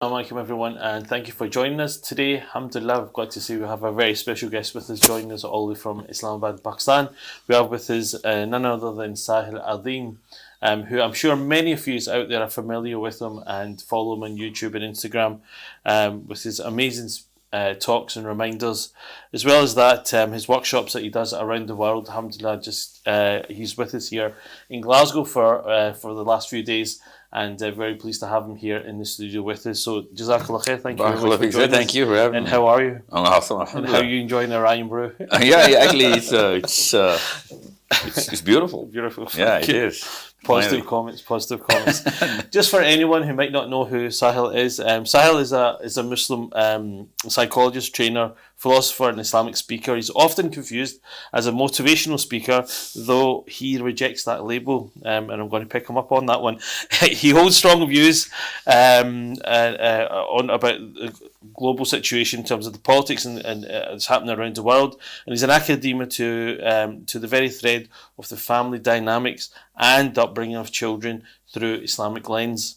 Assalamualaikum everyone, and thank you for joining us today. Alhamdulillah, we've got to say we have a very special guest with us, joining us all the way from Islamabad, Pakistan. We have with us none other than Sahil Adeem, who I'm sure many of you out there are familiar with him and follow him on YouTube and Instagram with his amazing talks and reminders, as well as that his workshops that he does around the world. Alhamdulillah, he's with us here in Glasgow for the last few days, and very pleased to have him here in the studio with us. So Jazakallah khair, thank you very much for joining us. Thank you for having me. And how are you? I'm awesome. And how are you enjoying the Ryan brew? Actually, it's beautiful. Beautiful. Yeah, it is. Positive comments. Just for anyone who might not know who Sahil is, Sahil is a Muslim psychologist, trainer, philosopher, and Islamic speaker. He's often confused as a motivational speaker, though he rejects that label, and I'm going to pick him up on that one. He holds strong views on about the global situation in terms of the politics and it's happening around the world, and he's an academia to the very thread of the family dynamics and the upbringing of children through Islamic lens.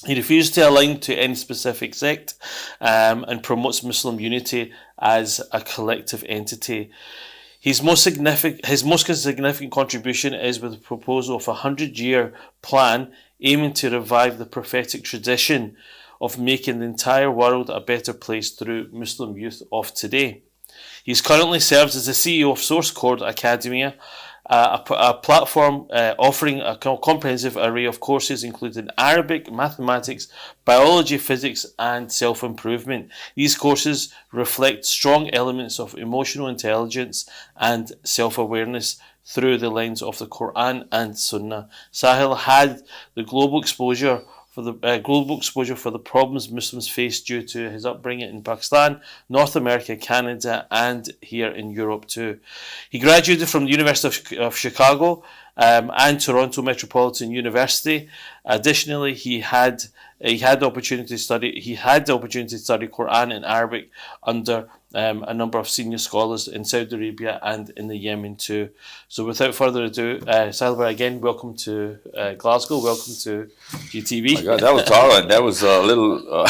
He refuses to align to any specific sect and promotes Muslim unity as a collective entity. His most significant contribution is with the proposal of a 100-year plan aiming to revive the prophetic tradition of making the entire world a better place through Muslim youth of today. He currently serves as the CEO of Source Code Academia, a platform offering a comprehensive array of courses including Arabic, mathematics, biology, physics, and self-improvement. These courses reflect strong elements of emotional intelligence and self-awareness through the lens of the Quran and Sunnah. Sahil had the global exposure for the problems Muslims face due to his upbringing in Pakistan, North America, Canada, and here in Europe too. He graduated from the University of Chicago and Toronto Metropolitan University. Additionally, he had the opportunity to study Quran and Arabic under a number of senior scholars in Saudi Arabia and in the Yemen too. So without further ado, Sahil, again, welcome to Glasgow. Welcome to GTV. Oh my God, that was tolerant. That was a little.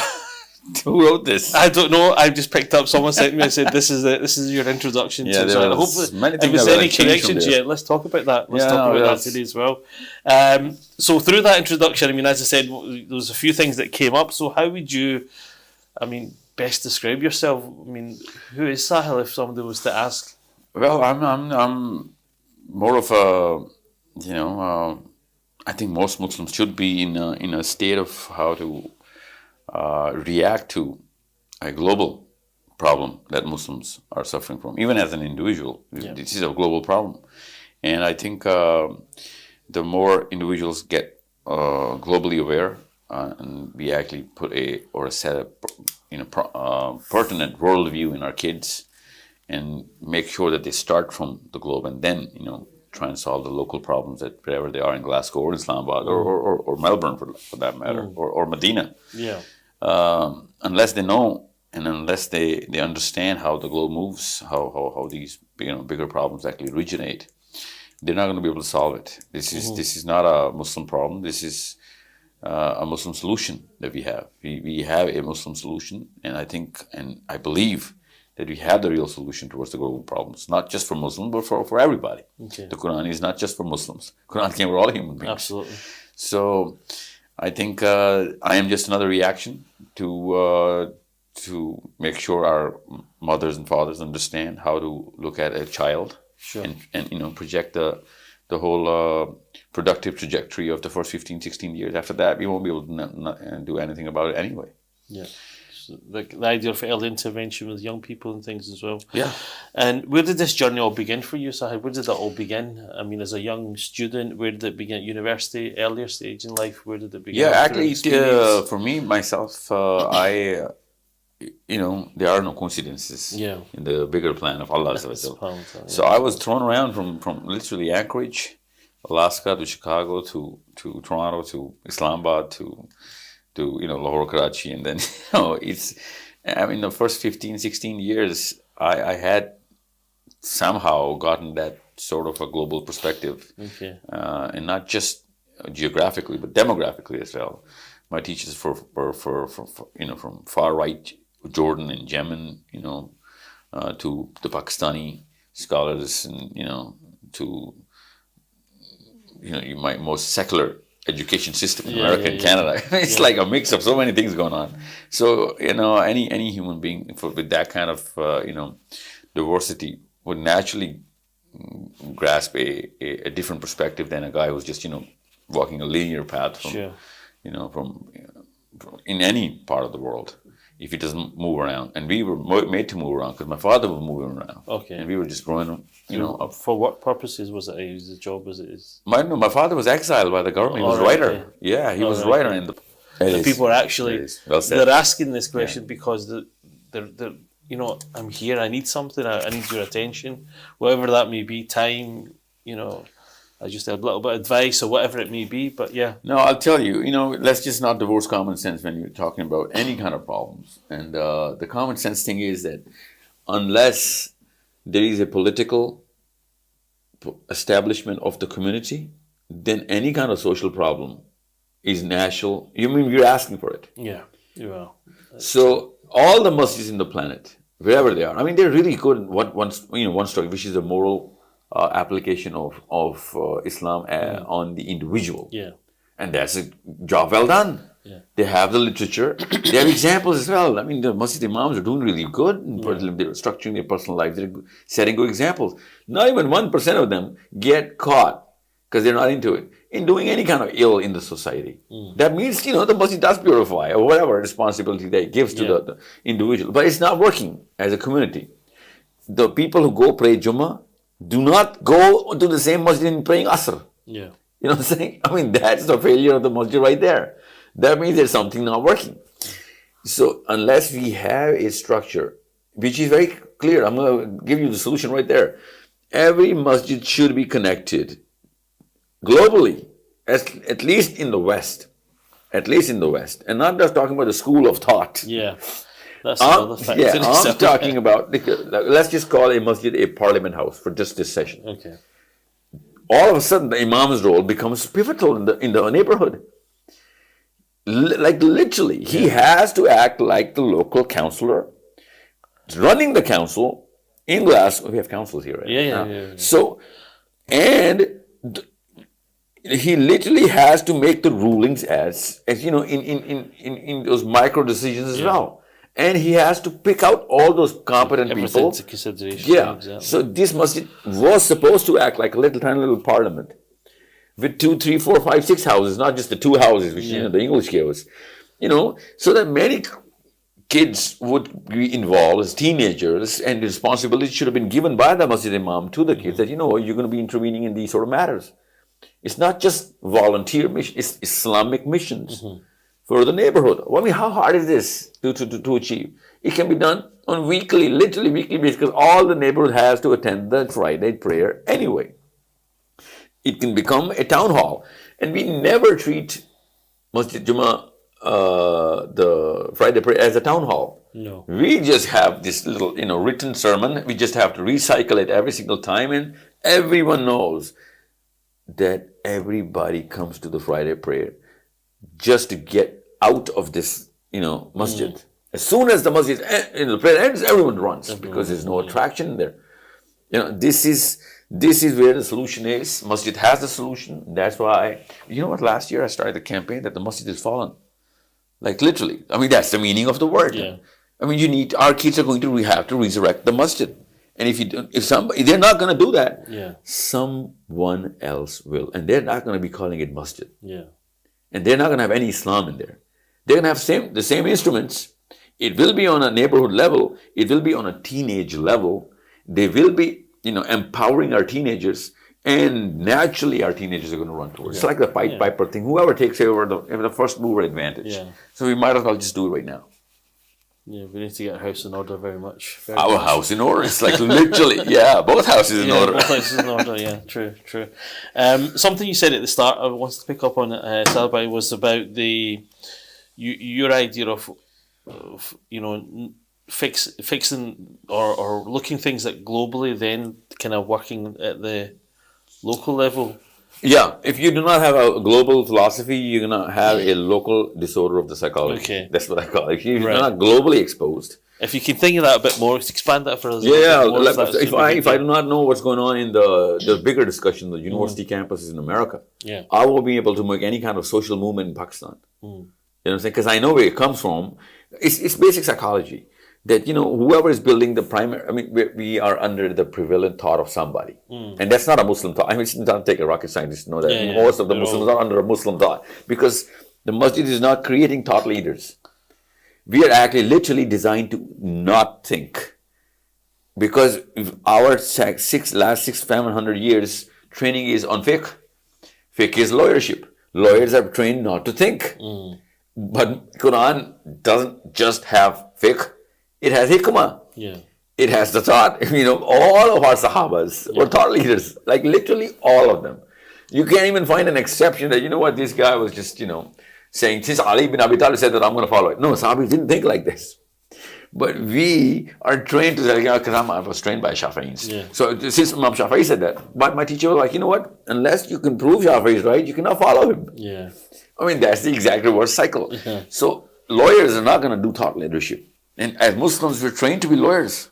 Who wrote this? I don't know. I just picked up. Someone sent me and said, "This is your introduction." Yeah, to there was many if things there's that any changed from corrections there. yet, let's talk about that. Let's talk about that today as well. So through that introduction, I mean, as I said, there was a few things that came up. So how would you, best describe yourself? I mean, who is Sahil if somebody was to ask? Well, I'm more of a, I think most Muslims should be in a state of how to react to a global problem that Muslims are suffering from, even as an individual. Yeah. This is a global problem. And I think the more individuals get globally aware and we actually put set a pertinent worldview in our kids and make sure that they start from the globe and then, try and solve the local problems that wherever they are in Glasgow or Islamabad or Melbourne for that matter, or Medina. Yeah. Unless they know and unless they understand how the globe moves, how these bigger problems actually originate, they're not going to be able to solve it. This is not a Muslim problem. This is a Muslim solution that we have. We have a Muslim solution, and I think and I believe that we have the real solution towards the global problems, not just for Muslims, but for everybody. Okay. The Quran is not just for Muslims. The Quran came for all human beings. Absolutely. So I think I am just another reaction to make sure our mothers and fathers understand how to look at a child. Sure. And project the whole productive trajectory of the first 15, 16 years. After that, we won't be able to do anything about it anyway. Yeah. So the idea of early intervention with young people and things as well. Yeah. And where did this journey all begin for you, Sahil? Where did that all begin? I mean, as a young student, where did it begin? At university, earlier stage in life, where did it begin? Yeah, actually, for me, myself, there are no coincidences in the bigger plan of Allah. So I was thrown around from literally Anchorage, Alaska, to Chicago, to Toronto, to Islamabad, to Lahore, Karachi, and then the first 15, 16 years I had somehow gotten that sort of a global perspective, and not just geographically but demographically as well. my teachers from far right Jordan and Yemen, to the Pakistani scholars, and to my most secular education system in America and Canada. It's like a mix of so many things going on. So any human being with that kind of diversity would naturally grasp a different perspective than a guy who's just walking a linear path from in any part of the world. If he doesn't move around, and we were made to move around because my father was moving around, and we were just growing up. For what purposes was it? The job as it is? My father was exiled by the government. He was a writer. Okay. Yeah, he was a writer. And the people are actually they're asking this question because they're I'm here. I need something. I need your attention, whatever that may be. Time. I just had a little bit of advice or whatever it may be, but yeah. No, I'll tell you, let's just not divorce common sense when you're talking about any kind of problems. And the common sense thing is that unless there is a political establishment of the community, then any kind of social problem is national. You're asking for it. Yeah, you are. So all the masjids in the planet, wherever they are, I mean, they're really good in one story, which is a moral application of Islam on the individual. Yeah. And that's a job well done. Yeah. They have the literature. They have examples as well. I mean, the masjid imams are doing really good. They're structuring their personal lives. They're setting good examples. Not even 1% of them get caught because they're not into it, in doing any kind of ill in the society. That means, the masjid does purify or whatever responsibility they gives to the individual. But it's not working as a community. The people who go pray Jummah do not go to the same masjid in praying Asr. Yeah. You know what I'm saying? I mean, that's the failure of the masjid right there. That means there's something not working. So unless we have a structure, which is very clear, I'm going to give you the solution right there. Every masjid should be connected globally, at least in the West. At least in the West. And not just talking about the school of thought. Yeah. That's another fact. Yeah, I'm talking about, let's just call a masjid a parliament house for just this session. Okay. All of a sudden, the imam's role becomes pivotal in the neighborhood. Like literally, he has to act like the local councillor, running the council in Glasgow. We have councils here, right? Yeah. So, and he literally has to make the rulings as in those micro decisions as well. And he has to pick out all those competent people. To consideration. Yeah. Exactly. So this masjid was supposed to act like a tiny little parliament with 2, 3, 4, 5, 6 houses, not just the 2 houses which the English gave us. So that many kids would be involved as teenagers, and the responsibility should have been given by the masjid imam to the kids that you're going to be intervening in these sort of matters. It's not just volunteer mission; it's Islamic missions. For the neighborhood. I mean, how hard is this to achieve? It can be done on literally weekly basis, because all the neighborhood has to attend the Friday prayer anyway. It can become a town hall. And we never treat Masjid Jummah, the Friday prayer, as a town hall. No. We just have this little, written sermon. We just have to recycle it every single time, and everyone knows that everybody comes to the Friday prayer just to get out of this, masjid. As soon as the masjid, the prayer ends, everyone runs because there's no attraction there. This is where the solution is. Masjid has the solution. That's why, last year I started the campaign that the masjid has fallen. Like literally. I mean, that's the meaning of the word. Yeah. I mean, our kids are going to have to resurrect the masjid. And if they're not going to do that, someone else will. And they're not going to be calling it masjid. Yeah. And they're not going to have any Islam in there. They're going to have the same instruments. It will be on a neighborhood level. It will be on a teenage level. They will be, empowering our teenagers. And naturally, our teenagers are going to run towards it. It's like the Pied Piper thing. Whoever takes over the first mover advantage. Yeah. So we might as well just do it right now. Yeah, we need to get our house in order very much. Our house in order. It's like literally, both houses in order. Both houses in order, yeah, true. Something you said at the start, I wanted to pick up on, Salbai, was about your idea of fixing or looking things at globally, then kind of working at the local level. Yeah, if you do not have a global philosophy, you're gonna have a local disorder of the psychology. Okay. That's what I call it. If you're Right. not globally exposed. If you can think of that a bit more, expand that for us. Yeah, more, like, that's if really I good. do not know what's going on in the bigger discussion, the university campuses in America, Yeah. I won't be able to make any kind of social movement in Pakistan. You know what I'm saying? Because I know where it comes from. It's basic psychology that, you know, whoever is building the primary, I mean, we are under the prevalent thought of somebody. And that's not a Muslim thought. I mean, it doesn't take a rocket scientist to know that Yeah, most of the they're Muslims all- are under a Muslim thought because the masjid is not creating thought leaders. We are actually literally designed to not think. Because our last 700 years training is on fiqh. Fiqh is lawyership. Lawyers are trained not to think. But Quran doesn't just have fiqh, it has hikmah. Yeah. It has the thought. You know, all of our Sahabas were thought leaders, like literally all of them. You can't even find an exception that, you know what, this guy was just, you know, saying, since Ali bin Abi Talib said that, I'm going to follow it. No, Sahabis didn't think like this. But we are trained to say, because I was trained by Shafi'is. Yeah. So since Imam Shafi'i said that, but my teacher was like, you know what, unless you can prove Shafi'i is right, you cannot follow him. Yeah. I mean, that's the exact reverse cycle. Yeah. So lawyers are not going to do thought leadership. And as Muslims, we're trained to be lawyers.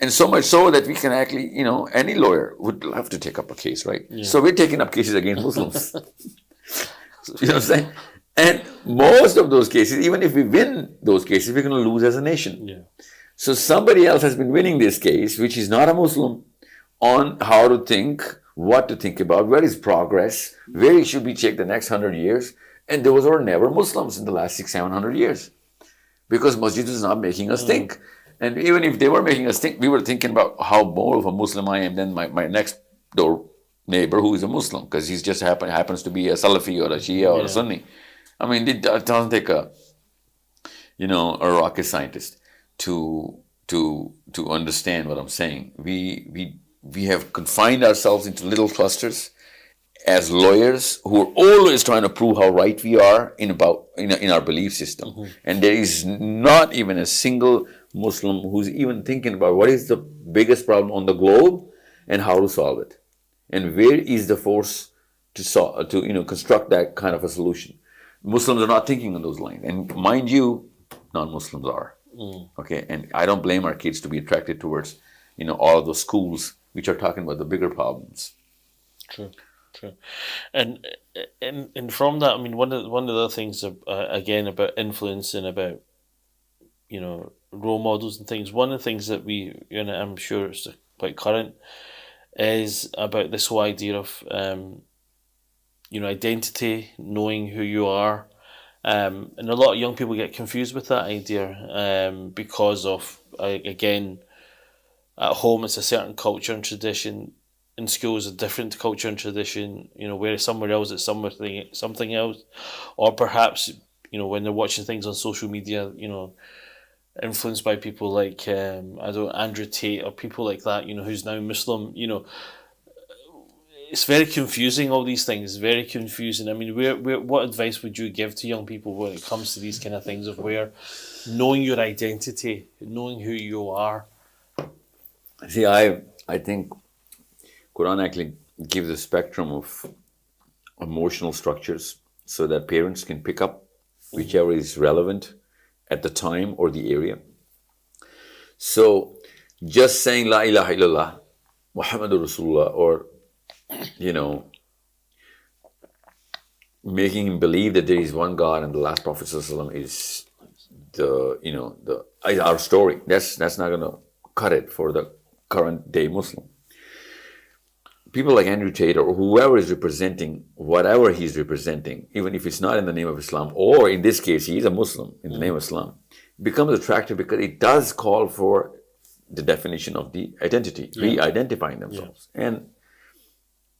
And so much so that we can actually, you know, any lawyer would love to take up a case, right? Yeah. So we're taking up cases against Muslims. You know what I'm saying? And most of those cases, even if we win those cases, we're going to lose as a nation. Yeah. So somebody else has been winning this case, which is not a Muslim, on how to think, what to think about, where is progress, where should we take the next 100 years. And those were never Muslims in the last 600-700 years. Because masjid is not making us think. And even if they were making us think, we were thinking about how more of a Muslim I am than my next door neighbor who is a Muslim, because he's just happens to be a Salafi or a Shia or a Sunni. I mean, it doesn't take a rocket scientist to understand what I'm saying. We have confined ourselves into little clusters as lawyers who are always trying to prove how right we are in our belief system. And there is not even a single Muslim who's even thinking about what is the biggest problem on the globe and how to solve it, and where is the force to construct that kind of a solution. Muslims are not thinking on those lines, and mind you, non-Muslims are. Okay, and I don't blame our kids to be attracted towards all of those schools which are talking about the bigger problems. True. And from that, I mean, one of the other things again about influence and about role models and things. One of the things that I'm sure it's quite current, is about this whole idea of identity, knowing who you are, and a lot of young people get confused with that idea because of again, at home it's a certain culture and tradition. In schools, a different culture and tradition, where somewhere else it's something else, or perhaps when they're watching things on social media, influenced by people like Andrew Tate or people like that, who's now Muslim. It's very confusing. All these things, very confusing. I mean, what advice would you give to young people when it comes to these kind of things of where knowing your identity, knowing who you are? See, I think Quran actually gives a spectrum of emotional structures so that parents can pick up whichever is relevant at the time or the area. So just saying La ilaha illallah, Muhammadur Rasulullah, or making him believe that there is one God and the last Prophet ﷺ is our story. That's not going to cut it for the current day Muslim. People like Andrew Tate or whoever is representing whatever he's representing, even if it's not in the name of Islam, or in this case, he's a Muslim in the name of Islam, becomes attractive because it does call for the definition of the identity, re-identifying themselves. And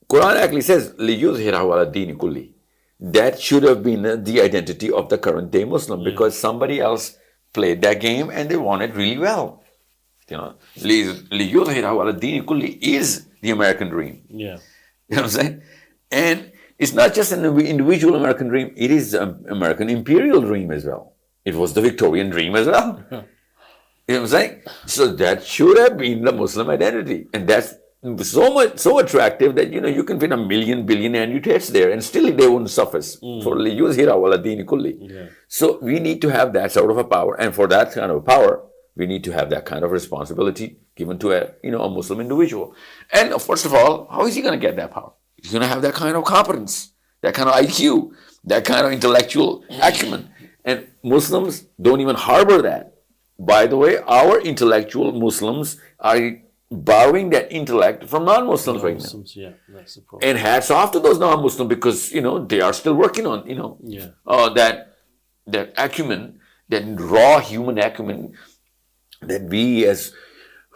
Quran actually says, لِيُظْهِرَهُ عَلَى الدِّينِ كُلِّهِ. That should have been the identity of the current day Muslim because somebody else played that game and they won it really well. لِيُظْهِرَهُ عَلَى الدِّينِ كُلِّهِ is the American dream. Yeah. You know what I'm saying? And it's not just an individual American dream, it is an American imperial dream as well. It was the Victorian dream as well. You know what I'm saying? So that should have been the Muslim identity. And that's so attractive that you can fit a million billion annuitats there and still they won't suffice for use hira wala deen kulli. So we need to have that sort of a power, and for that kind of power we need to have that kind of responsibility given to a Muslim individual. And first of all, how is he going to get that power? He's going to have that kind of competence, that kind of IQ, that kind of intellectual acumen. And Muslims don't even harbor that. By the way, our intellectual Muslims are borrowing that intellect from non-Muslims right now. Yeah, that's the problem. And hats off to those non-Muslims, because they are still working on that acumen, that raw human acumen that we as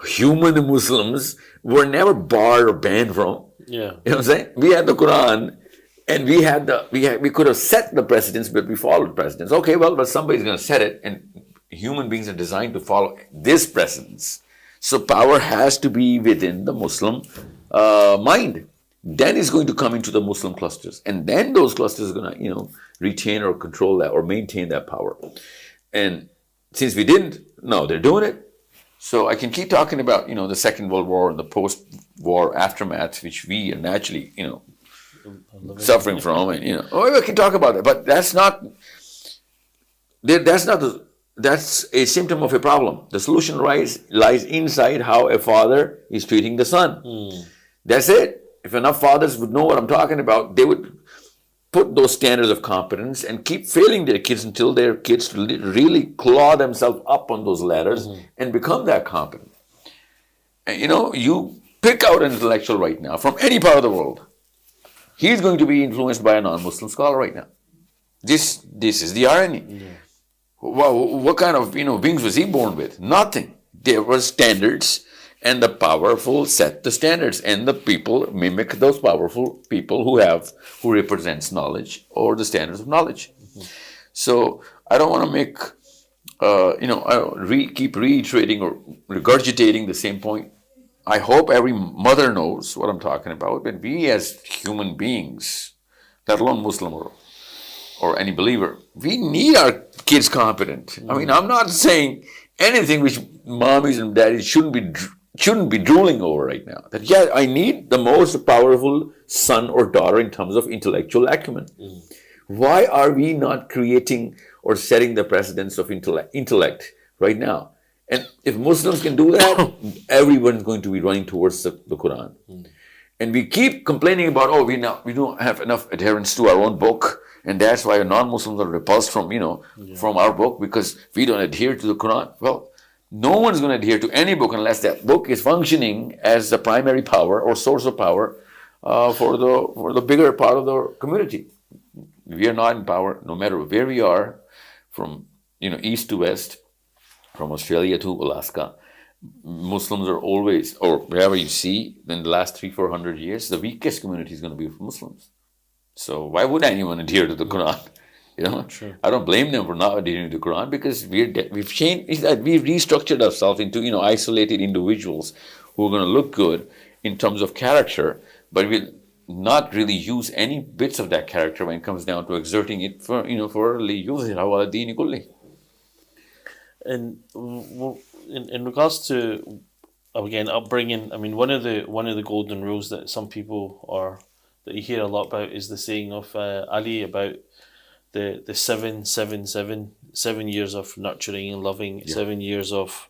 human Muslims were never barred or banned from. Yeah. You know what I'm saying? We had the Quran, and we could have set the precedents, but we followed precedents. Okay, well, but somebody's going to set it, and human beings are designed to follow this precedence. So power has to be within the Muslim mind. Then it's going to come into the Muslim clusters, and then those clusters are going to retain or control that or maintain that power. And since we didn't, no, they're doing it. So I can keep talking about the Second World War and the post-war aftermath, which we are naturally suffering from, and we can talk about it, but that's a symptom of a problem. The solution lies inside how a father is treating the son. That's it. If enough fathers would know what I'm talking about, they would put those standards of competence and keep failing their kids until their kids really claw themselves up on those ladders and become that competent. And you pick out an intellectual right now from any part of the world. He's going to be influenced by a non-Muslim scholar right now. This is the irony. Yeah. What kind of wings was he born with? Nothing. There were standards, and the powerful set the standards, and the people mimic those powerful people who represents knowledge or the standards of knowledge. So I don't want to make keep reiterating or regurgitating the same point. I hope every mother knows what I'm talking about. But we as human beings, let alone Muslim or any believer, we need our kids competent. I mean, I'm not saying anything which mommies and daddies shouldn't be drooling over right now. That I need the most powerful son or daughter in terms of intellectual acumen. Why are we not creating or setting the precedence of intellect right now? And if Muslims can do that, everyone's going to be running towards the Quran. And we keep complaining about, we don't have enough adherence to our own book, and that's why non-Muslims are repulsed from from our book, because we don't adhere to the Quran. Well, no one's going to adhere to any book unless that book is functioning as the primary power or source of power for the bigger part of the community. We are not in power, no matter where we are, from east to west, from Australia to Alaska. Muslims are always, or wherever you see, in the last 300-400 years, the weakest community is going to be Muslims. So why would anyone adhere to the Quran? Sure. I don't blame them for not adhering to the Quran, because we've changed, we've restructured ourselves into isolated individuals who are going to look good in terms of character, but we'll not really use any bits of that character when it comes down to exerting it for لِيُظْهِرَهُ عَلَى الدِّينِ كُلِّهِ. And in regards to, again, upbringing, I mean, one of the golden rules that some people that you hear a lot about is the saying of Ali about the 7 years of nurturing and loving, 7 years of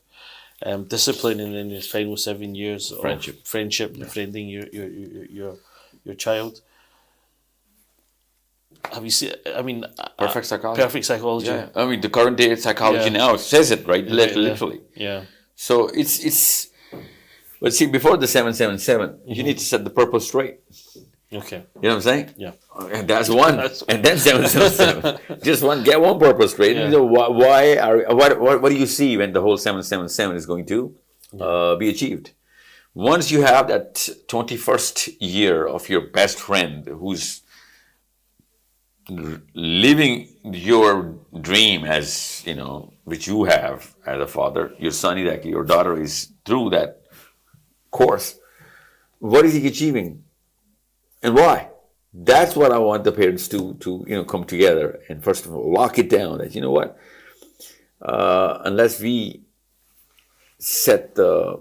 discipline, and then his final 7 years of friendship, befriending your child. Have you seen? I mean, Perfect psychology. Perfect psychology. Yeah. I mean, the current day psychology now says it, right? Literally. Yeah. So it's. But see, before the 777, you need to set the purpose straight. Okay. You know what I'm saying? Yeah. And that's one. And then 777. Just get one purpose straight. Yeah. What do you see when the whole 777 is going to be achieved? Once you have that 21st year of your best friend who's living your dream as, which you have as a father, your son is actually, your daughter is through that course, what is he achieving? And why? That's what I want the parents to come together and first of all lock it down that unless we set the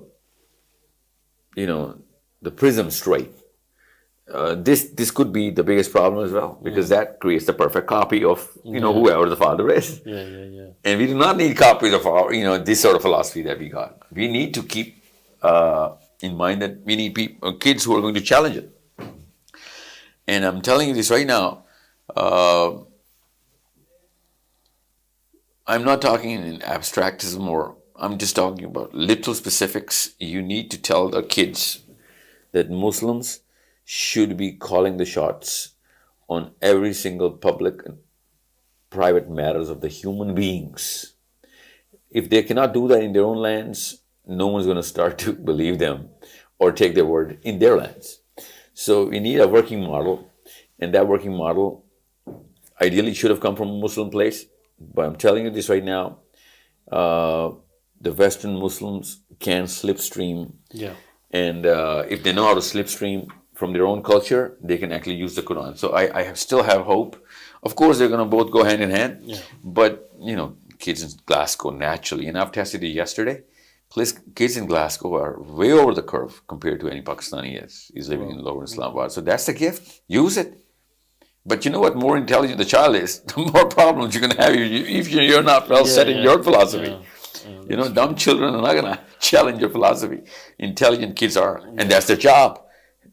the prism straight, this could be the biggest problem as well, because that creates the perfect copy of whoever the father is. Yeah. And we do not need copies of our this sort of philosophy that we got. We need to keep in mind that we need kids who are going to challenge it. And I'm telling you this right now. I'm not talking in abstractism, or I'm just talking about little specifics. You need to tell the kids that Muslims should be calling the shots on every single public and private matters of the human beings. If they cannot do that in their own lands, no one's going to start to believe them or take their word in their lands. So we need a working model, and that working model ideally should have come from a Muslim place. But I'm telling you this right now, the Western Muslims can slipstream. Yeah. And if they know how to slipstream from their own culture, they can actually use the Quran. So I still have hope. Of course, they're going to both go hand in hand. Yeah. But, kids in Glasgow naturally, and I've tested it yesterday, kids in Glasgow are way over the curve compared to any Pakistani is living in Lower Islamabad. So that's the gift. Use it. But you know what? More intelligent the child is, the more problems you're going to have if you're not well set in your philosophy. Dumb children are not going to challenge your philosophy. Intelligent kids are, and that's their job.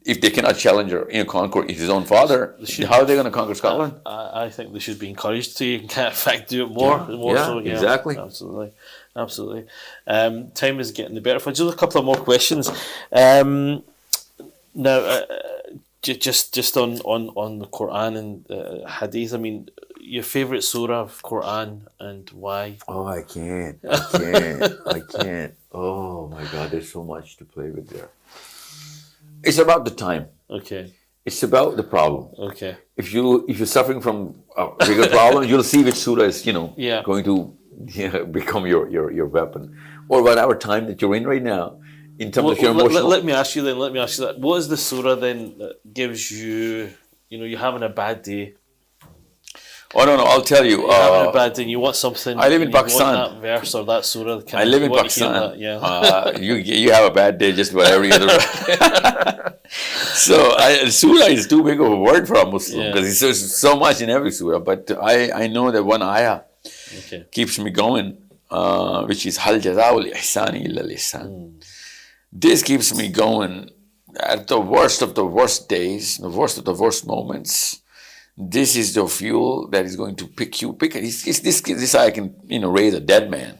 If they cannot challenge or conquer his own father, how are they going to conquer Scotland? I think they should be encouraged to. In fact, do it more. Exactly. Absolutely. Time is getting the better for us. Just a couple of more questions. Now, just on the Quran and Hadith. I mean, your favorite surah of Quran and why? Oh, I can't. Oh my God, there's so much to play with there. It's about the time. Okay. It's about the problem. Okay. If you're suffering from a bigger problem, you'll see which surah is going to become your weapon, or whatever time that you're in right now. In terms of your emotional. Let me ask you that. What is the surah then that gives you, you're having a bad day? Oh no, I'll tell you. You're having a bad day and you want something. I live in Pakistan. You want that verse or that surah. I live in Pakistan. Yeah. You have a bad day just about every other. So surah is too big of a word for a Muslim because there's so much in every surah. But I know that one ayah keeps me going, which is Hal Jaza'ul Ihsani illa Ihsan. This keeps me going at the worst of the worst days, the worst of the worst moments. This is the fuel that is going to pick you. This I can raise a dead man.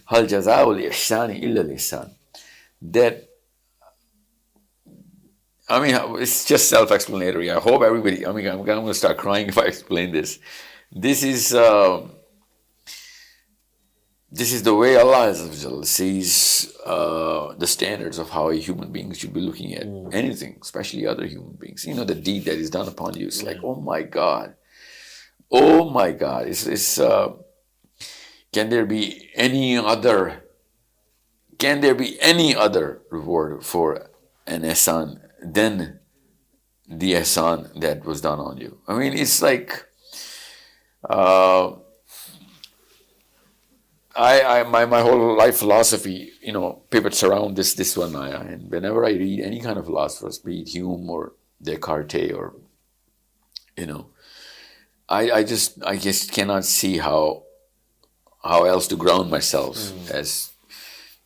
Hal Jaza'ul Ihsani illa Ihsan. That, it's just self-explanatory. I hope everybody. I'm going to start crying if I explain this. This is the way Allah sees the standards of how a human being should be looking at anything, especially other human beings. The deed that is done upon you. It's like, oh my God. It's can there be any other reward for an ihsan than the ihsan that was done on you? It's like. My whole life philosophy, pivots around this one ayah. And whenever I read any kind of philosophers, be it Hume or Descartes or, I just cannot see how else to ground myself as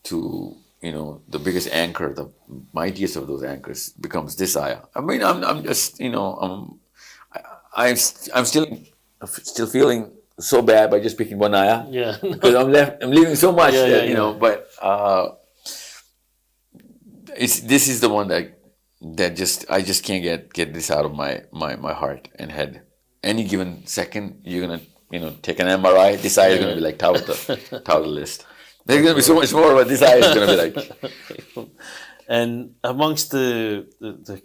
to, the biggest anchor, the mightiest of those anchors becomes this ayah. I'm just, I'm still feeling so bad by just picking one ayah. Yeah. Because I'm leaving so much but this is the one that just I just can't get this out of my heart and head. Any given second you're gonna take an MRI, this eye is gonna be like top of the list. There's gonna be so much more, but this eye is gonna be like. And amongst the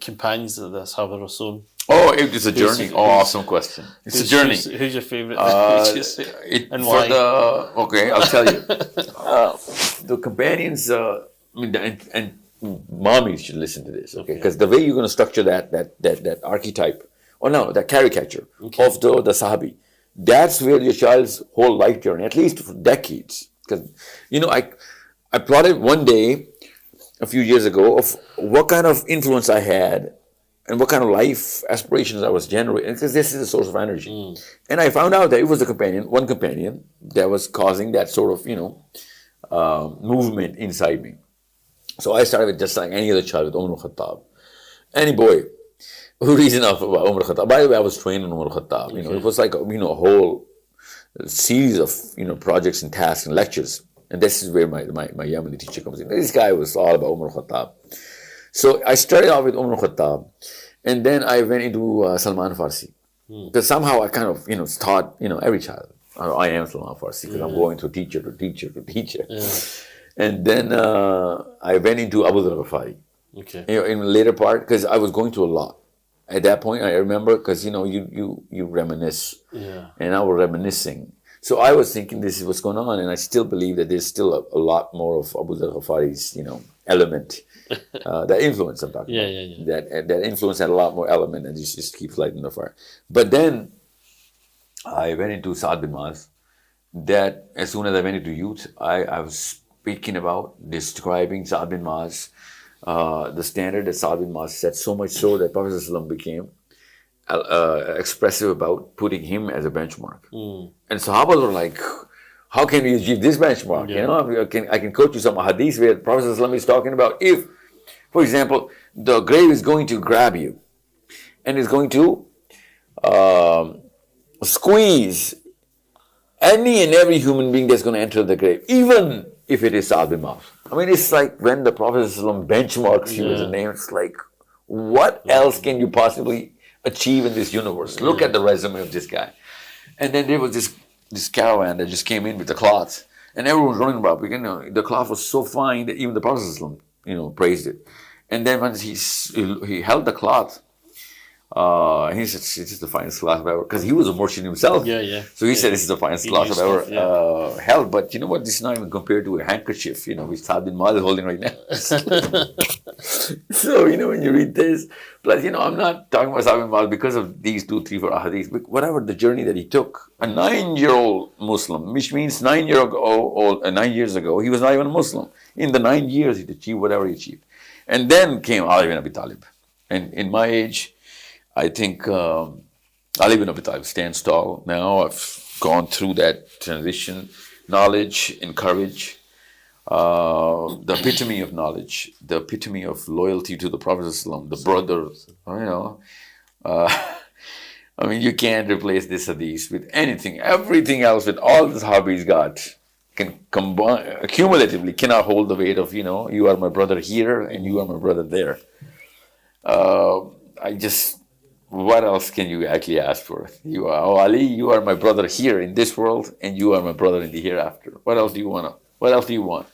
companions of the Ashab al-Rasul. Oh, it's a journey. Awesome question. It's a journey. Who's your favorite? And why? Okay, I'll tell you. The companions, and mommies should listen to this, okay? Because the way you're going to structure that archetype, that caricature of the Sahabi, that's where your child's whole life journey, at least for decades. Because, I plotted one day a few years ago of what kind of influence I had and what kind of life aspirations I was generating, because this is a source of energy. And I found out that it was one companion that was causing that sort of, movement inside me. So I started with just like any other child with Umar al-Khattab. Any boy who reads enough about Umar al-Khattab. By the way, I was trained in Umar al-Khattab. It was like, a whole series of, projects and tasks and lectures. And this is where my Yemeni teacher comes in. This guy was all about Umar al-Khattab. So I started off with Umar al-Khattab, and then I went into Salman Farsi. Because somehow I kind of, taught, every child, I am Salman Farsi, because I'm going to teacher to teacher to teacher. Yeah. And then I went into Abu Dhar Ghafari. Okay. In the later part, because I was going to a lot. At that point, I remember, because, you reminisce. Yeah. And I was reminiscing. So I was thinking this is what's going on, and I still believe that there's still a lot more of Abu Dhar Ghafari's, element, that influence I'm talking about. Yeah. That influence had a lot more element, and just keeps lighting the fire. But then I went into Saad bin Muaz. That as soon as I went into youth, I was speaking about, describing Saad bin Muaz, the standard that Saad bin Muaz set, so much so that Prophet ﷺ became expressive about putting him as a benchmark. And Sahabas were like, how can we achieve this benchmark? Yeah. I can quote you some hadith where Prophet ﷺ is talking about, if, for example, the grave is going to grab you and is going to squeeze any and every human being that's going to enter the grave, even if it is Saad bin Muaz. I mean, it's like when the Prophet ﷺ benchmarks you as a name, it's like, what else can you possibly achieve in this universe? Look at the resume of this guy. And then there was this caravan that just came in with the cloth, and everyone was running about. The cloth was so fine that even the Prophet ﷺ, praised it. And then when he held the cloth, he said, "This is the finest cloth I've ever," because he was a murshid himself. Yeah. So he said, "This is the finest cloth I've ever held." But you know what? This is not even compared to a handkerchief, which Saad bin Muaz is holding right now. So when you read this, plus I'm not talking about Saad bin Muaz because of these 2, 3, 4 ahadith, but whatever the journey that he took. A 9-year-old Muslim, which means 9 years ago, he was not even a Muslim. In the 9 years, he achieved whatever he achieved, and then came Ali bin Abi Talib, and in my age, I think Ali bin Abi Talib stands tall now. I've gone through that transition, knowledge and courage, the epitome of knowledge, the epitome of loyalty to the Prophet ﷺ, the brother, I mean, you can't replace this hadith with anything. Everything else with all the Sahabis got can combine, cumulatively cannot hold the weight of, you are my brother here and you are my brother there. What else can you actually ask for? Ali, you are my brother here in this world, and you are my brother in the hereafter. What else do you want? What else do you want?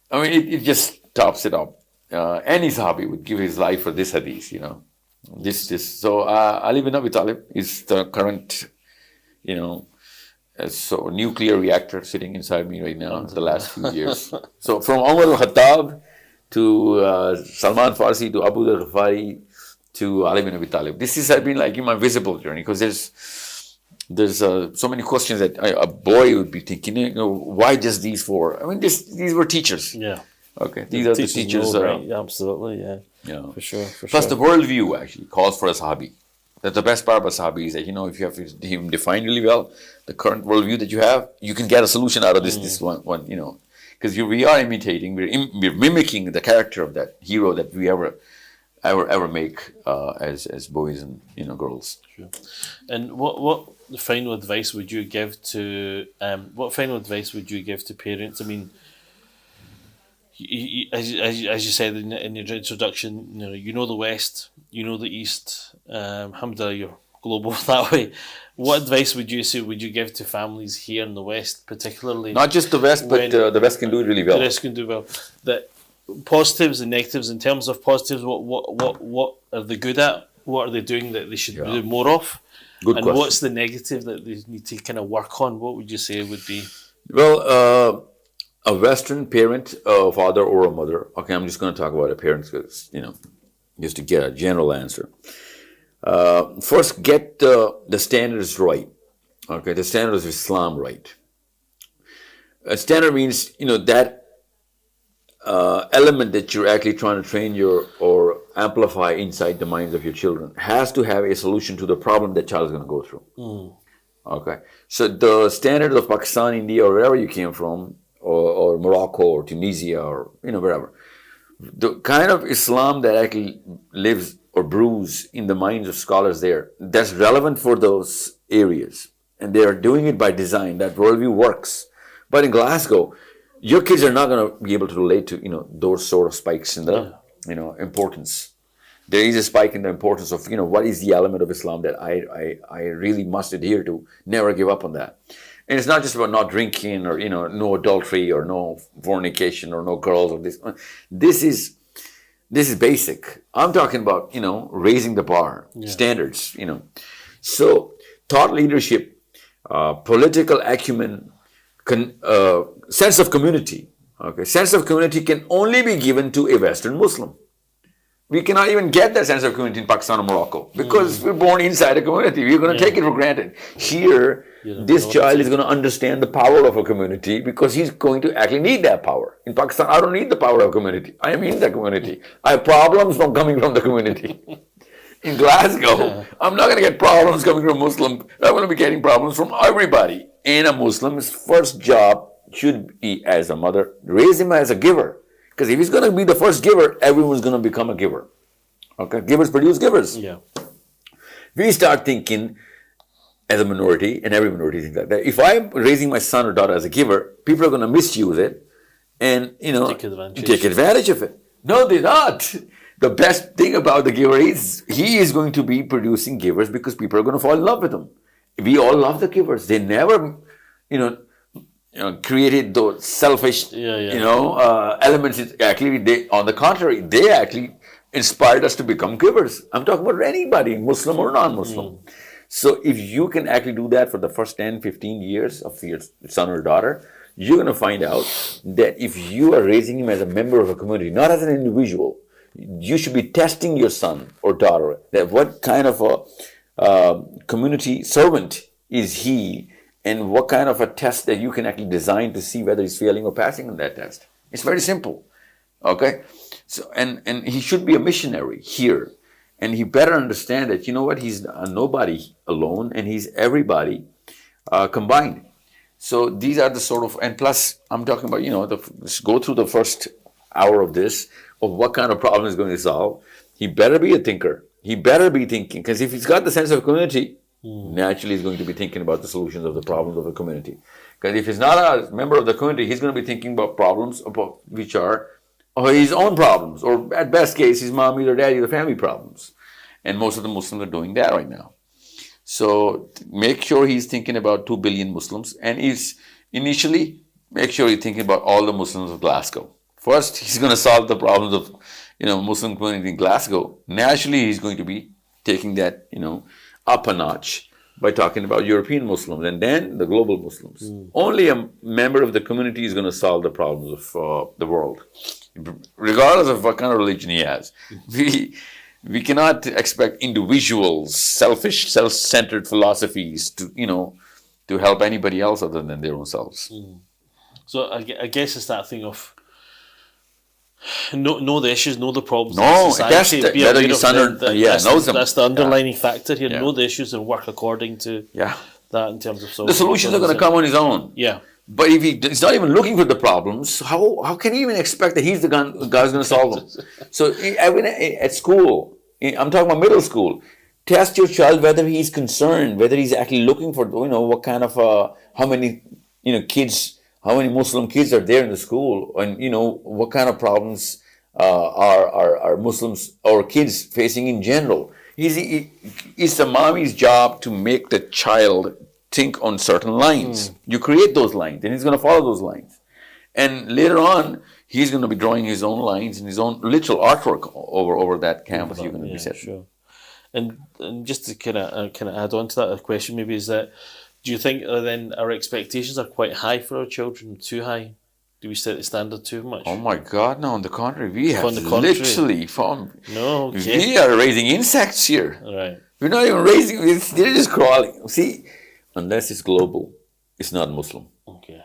I mean, it just tops it up. Any Sahabi would give his life for this hadith, So Ali bin Abi Talib is the current, so nuclear reactor sitting inside me right now the last few years. So from Umar al-Khattab to Salman Farsi to Abu Dhar Ghafari to Ali bin Abi Talib. This has been like my visible journey, because there's so many questions that a boy would be thinking, why just these 4? I mean, these were teachers. Yeah. Okay, these are the teachers. Right. Absolutely, yeah. For sure. Plus the worldview actually calls for a Sahabi. That's the best part about Sahabi is that, if you have him defined really well, the current worldview that you have, you can get a solution out of this one, because we are imitating, we're mimicking the character of that hero that we ever make as boys and girls. Sure. And what final advice would you give to parents? I mean, as you said in your introduction, you know the West, you know the East. Alhamdulillah, you're global that way. What advice would you give to families here in the West, particularly? Not just the West, but the West can do it really well. The West can do well. That positives and negatives. In terms of positives, what are they good at? What are they doing that they should do more of? Good question. What's the negative that they need to kind of work on? What would you say would be? Well, a Western parent, a father or a mother. Okay, I'm just going to talk about a parent because just to get a general answer. First, get the standards right. Okay, the standards of Islam right. A standard means that element that you're actually trying to train or amplify inside the minds of your children has to have a solution to the problem that child is going to go through. Okay, so the standards of Pakistan, India, or wherever you came from, or Morocco, or Tunisia, or wherever, the kind of Islam that actually lives or brews in the minds of scholars there, that's relevant for those areas, and they are doing it by design. That worldview works, but in Glasgow, your kids are not going to be able to relate to those sort of spikes in the importance. There is a spike in the importance of what is the element of Islam that I really must adhere to. Never give up on that. And it's not just about not drinking or no adultery or no fornication or no girls or this. This is basic. I'm talking about raising the bar, standards. So thought leadership, political acumen, sense of community. Okay, sense of community can only be given to a Western Muslim. We cannot even get that sense of community in Pakistan or Morocco because we're born inside a community. We're going to take it for granted. Here, this child is going to understand the power of a community because he's going to actually need that power. In Pakistan, I don't need the power of a community. I am in the community. I have problems from coming from the community. In Glasgow, I'm not going to get problems coming from Muslim. I'm going to be getting problems from everybody. And a Muslim's first job should be, as a mother, raise him as a giver. Because if he's going to be the first giver, everyone's going to become a giver. Okay? Givers produce givers. Yeah. We start thinking as a minority, and every minority thinks like that. If I'm raising my son or daughter as a giver, people are going to misuse it and, take advantage of it. No, they're not. The best thing about the giver is he is going to be producing givers because people are going to fall in love with him. We all love the givers. They never, created those selfish, elements. Actually, on the contrary, they actually inspired us to become givers. I'm talking about anybody, Muslim or non-Muslim. So if you can actually do that for the first 10, 15 years of your son or daughter, you're going to find out that if you are raising him as a member of a community, not as an individual, you should be testing your son or daughter that what kind of a community servant is he, and what kind of a test that you can actually design to see whether he's failing or passing on that test. It's very simple. Okay? So and he should be a missionary here. And he better understand that, he's a nobody alone and he's everybody combined. So these are the sort of, and plus I'm talking about, let's go through the first hour of this, of what kind of problem he's going to solve. He better be a thinker. He better be thinking, because if he's got the sense of community, naturally he's going to be thinking about the solutions of the problems of the community. Because if he's not a member of the community, he's going to be thinking about problems which are his own problems, or at best case, his mommy or daddy, the family problems. And most of the Muslims are doing that right now. So make sure he's thinking about 2 billion Muslims, and initially make sure he's thinking about all the Muslims of Glasgow. First, he's going to solve the problems of Muslim community in Glasgow. Naturally, he's going to be taking that up a notch by talking about European Muslims and then the global Muslims. Only a member of the community is going to solve the problems of the world, regardless of what kind of religion he has. We cannot expect individuals, selfish, self-centered philosophies to help anybody else other than their own selves. So I guess it's that thing of know the issues, know the problems. No, that's whether your son or knows them. That's the underlining factor here. Know the issues and work according to that in terms of solving. The solutions are going to come on his own. Yeah. But if he's not even looking for the problems, how can he even expect that he's the guy who's going to solve them? So at school, I'm talking about middle school, test your child whether he's concerned, whether he's actually looking for what kind of how many kids. How many Muslim kids are there in the school, and what kind of problems are Muslims or kids facing in general? It's the mommy's job to make the child think on certain lines. You create those lines, and he's going to follow those lines. And later on, he's going to be drawing his own lines and his own literal artwork over that canvas you're going to be setting. Sure. And just to kind of add on to that, a question maybe is that, do you think then our expectations are quite high for our children? Too high? Do we set the standard too much? Oh my God, no, on the contrary. We have literally we are raising insects here. Right. We're not even raising, they're just crawling. See, unless it's global, it's not Muslim. Okay.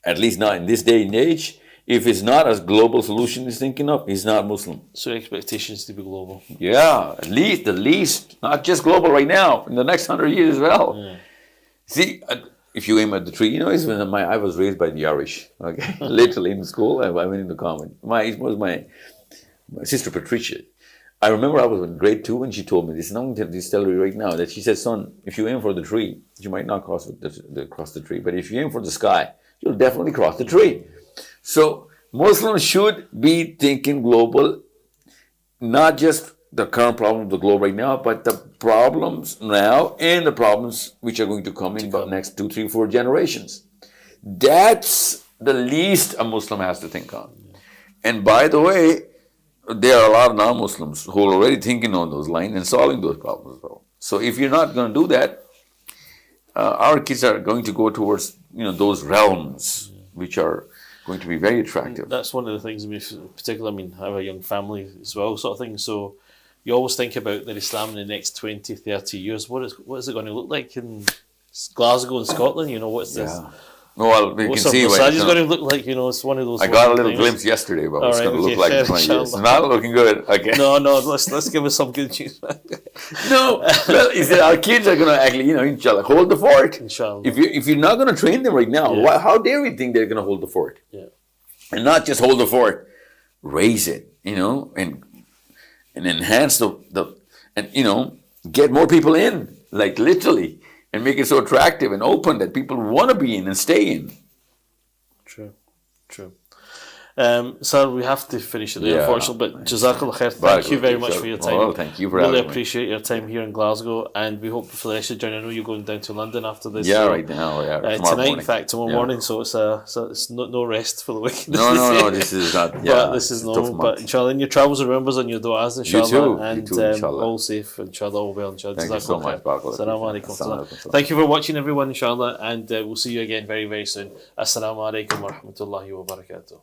At least not in this day and age. If it's not a global solution he's thinking of, he's not Muslim. So expectations to be global. Yeah, at least, the least, not just global right now, in the next 100 years as well. Yeah. See, if you aim at the tree, you know, it's when I was raised by the Irish, okay? Literally in school, I went into convent. It was my sister Patricia. I remember I was in grade 2 and she told me this, and I'm going to tell you right now, that she said, son, if you aim for the tree, you might not cross the tree, but if you aim for the sky, you'll definitely cross the tree. So Muslims should be thinking global, not just the current problem of the globe right now, but the problems now and the problems which are going to come in the next 2, 3, 4 generations. That's the least a Muslim has to think on. And by the way, there are a lot of non-Muslims who are already thinking on those lines and solving those problems as well. So if you're not going to do that, our kids are going to go towards those realms which are going to be very attractive. That's one of the things, particularly, I have a young family as well, sort of thing. So you always think about the Islam in the next 20, 30 years. What is it going to look like in Glasgow and Scotland? What's this? Yeah. Well, you What's can see it's going to look like? It's one of those. I got a little glimpse yesterday about what's going to look like in 20 years. It's not looking good. Okay. No. Let's give us some good news. No. Well, is that our kids are going to actually, inshallah, hold the fort. Inshallah. If you're not going to train them right now, how dare we think they're going to hold the fort? Yeah. And not just hold the fort, raise it, and enhance get more people in, like literally. And make it so attractive and open that people want to be in and stay in. True. Sir, we have to finish it there, unfortunately, but Jazakallah khair, thank you very much for your time. Well, thank you for having me. Really appreciate your time here in Glasgow, and we hope for the rest of the journey. I know you're going down to London after this. Yeah, right now, tonight, morning. in fact, tomorrow morning, so it's no rest for the wicked. No, this is not, but this is normal, but inshallah, in your travels, remember us on your du'as, inshallah, you too, inshallah. All safe, inshallah, all well, inshallah. Thank you so much, Assalamu alaikum. Thank you for watching, everyone, inshallah, and we'll see you again very, very soon. Assalamu alaikum wa rahmatullahi wa barakatuh.